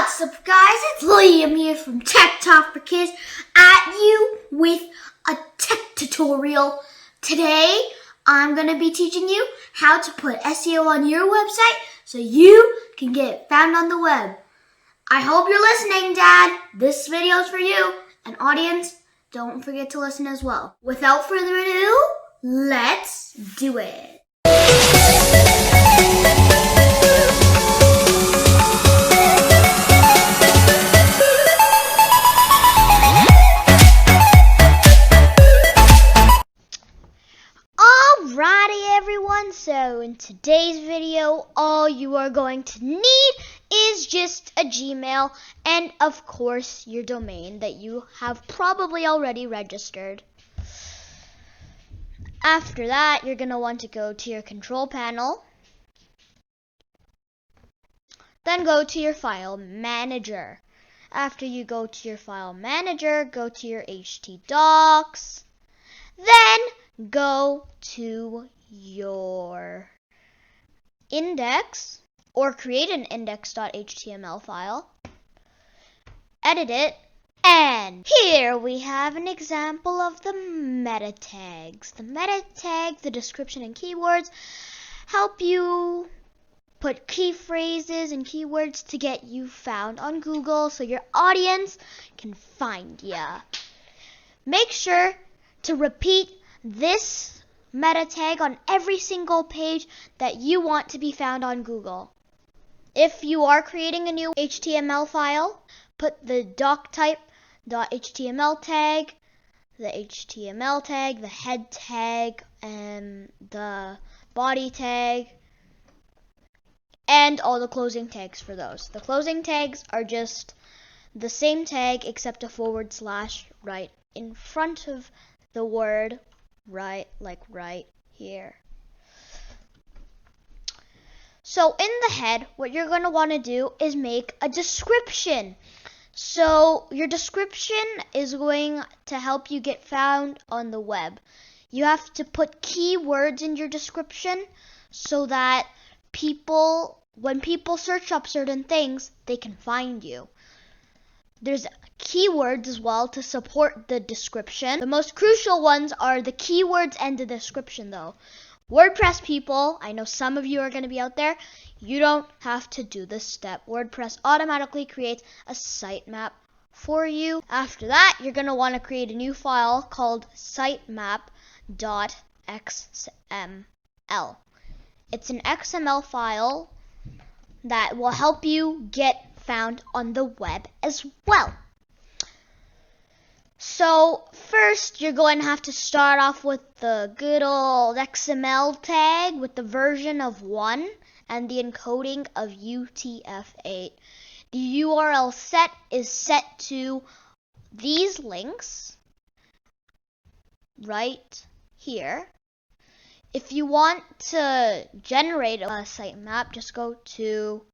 What's up, guys? It's Liam here from Tech Talk for Kids at you with a tech tutorial. Today, I'm going to be teaching you how to put SEO on your website so you can get found on the web. I hope you're listening, Dad. This video is for you. And audience, don't forget to listen as well. Without further ado, let's do it. Alrighty everyone, so in today's video, all you are going to need is just a Gmail and of course your domain that you have probably already registered. After that, you're going to want to go to your control panel, then go to your file manager. After you go to your file manager, go to your htdocs, then go to your index or create an index.html file, edit it, and here we have an example of the meta tags. The meta tags, the description and keywords, help you put key phrases and keywords to get you found on Google so your audience can find ya. Make sure to repeat this meta tag on every single page that you want to be found on Google. If you are creating a new HTML file, put the doctype.html tag, the HTML tag, the head tag, and the body tag, and all the closing tags for those. The closing tags are just the same tag except a / right in front of the word right, like right here. So in the head, what you're going to want to do is make a description. So your description is going to help you get found on the web. You have to put keywords in your description so that when people search up certain things, they can find you. There's keywords as well to support the description. The most crucial ones are the keywords and the description though. WordPress people, I know some of you are going to be out there, you don't have to do this step. WordPress automatically creates a sitemap for you. After that, you're going to want to create a new file called sitemap.xml. It's an XML file that will help you get found on the web as well. So first you're going to have to start off with the good old XML tag with the version of 1 and the encoding of UTF-8. The URL set is set to these links right here. If you want to generate a sitemap, just go to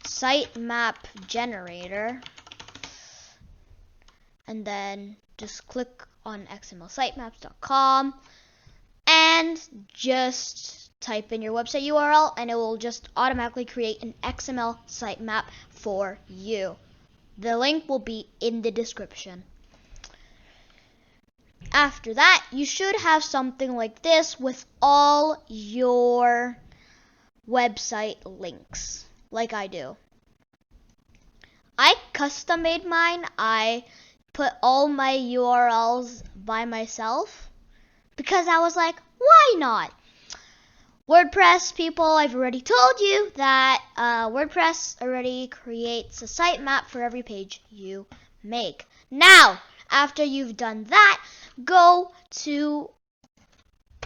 sitemap generator and then just click on xmlsitemaps.com and just type in your website URL and it will just automatically create an XML sitemap for you. The link will be in the description. After that, you should have something like this with all your website links, like I do. I custom made mine. I put all my URLs by myself because I was like, why not? WordPress people, I've already told you that WordPress already creates a sitemap for every page you make. Now, after you've done that, go to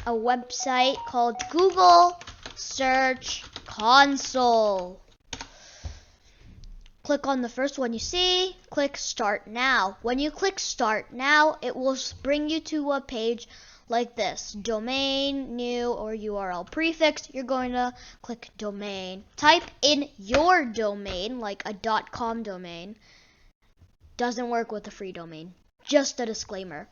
a website called Google Search Console. Click on the first one you see, click Start Now. When you click Start Now, it will bring you to a page like this. Domain, new, or URL prefix. You're going to click Domain. Type in your domain, like a .com domain. Doesn't work with a free domain. Just a disclaimer.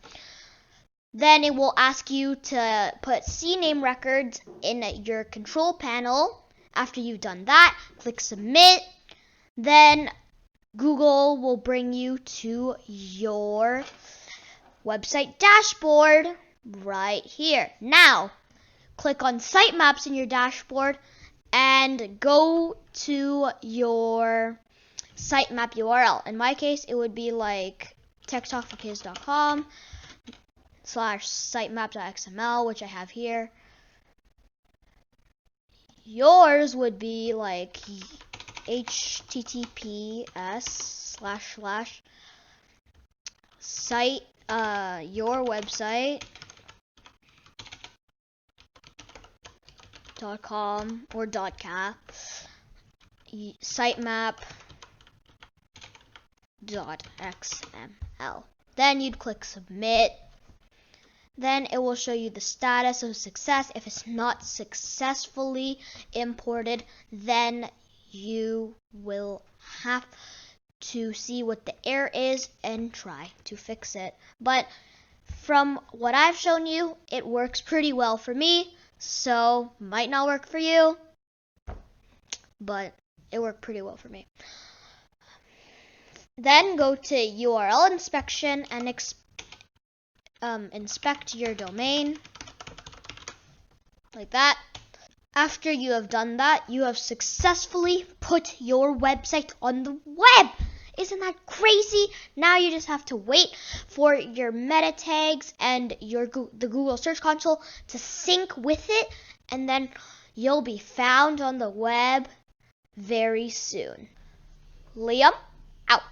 Then it will ask you to put CNAME records in your control panel. After you've done that, click Submit. Then Google will bring you to your website dashboard right here. Now, click on sitemaps in your dashboard and go to your sitemap URL. In my case, it would be like techtalkforkids.com/sitemap.xml, which I have here. Yours would be like https://site your website.com or .ca sitemap.xml. Then you'd click submit. Then it will show you the status of success. If it's not successfully imported, then you will have to see what the error is and try to fix it. But from what I've shown you, it works pretty well for me. So might not work for you, but it worked pretty well for me. Then go to URL inspection and inspect your domain like that. After you have done that, you have successfully put your website on the web. Isn't that crazy? Now you just have to wait for your meta tags and the Google Search Console to sync with it, and then you'll be found on the web very soon. Liam, out.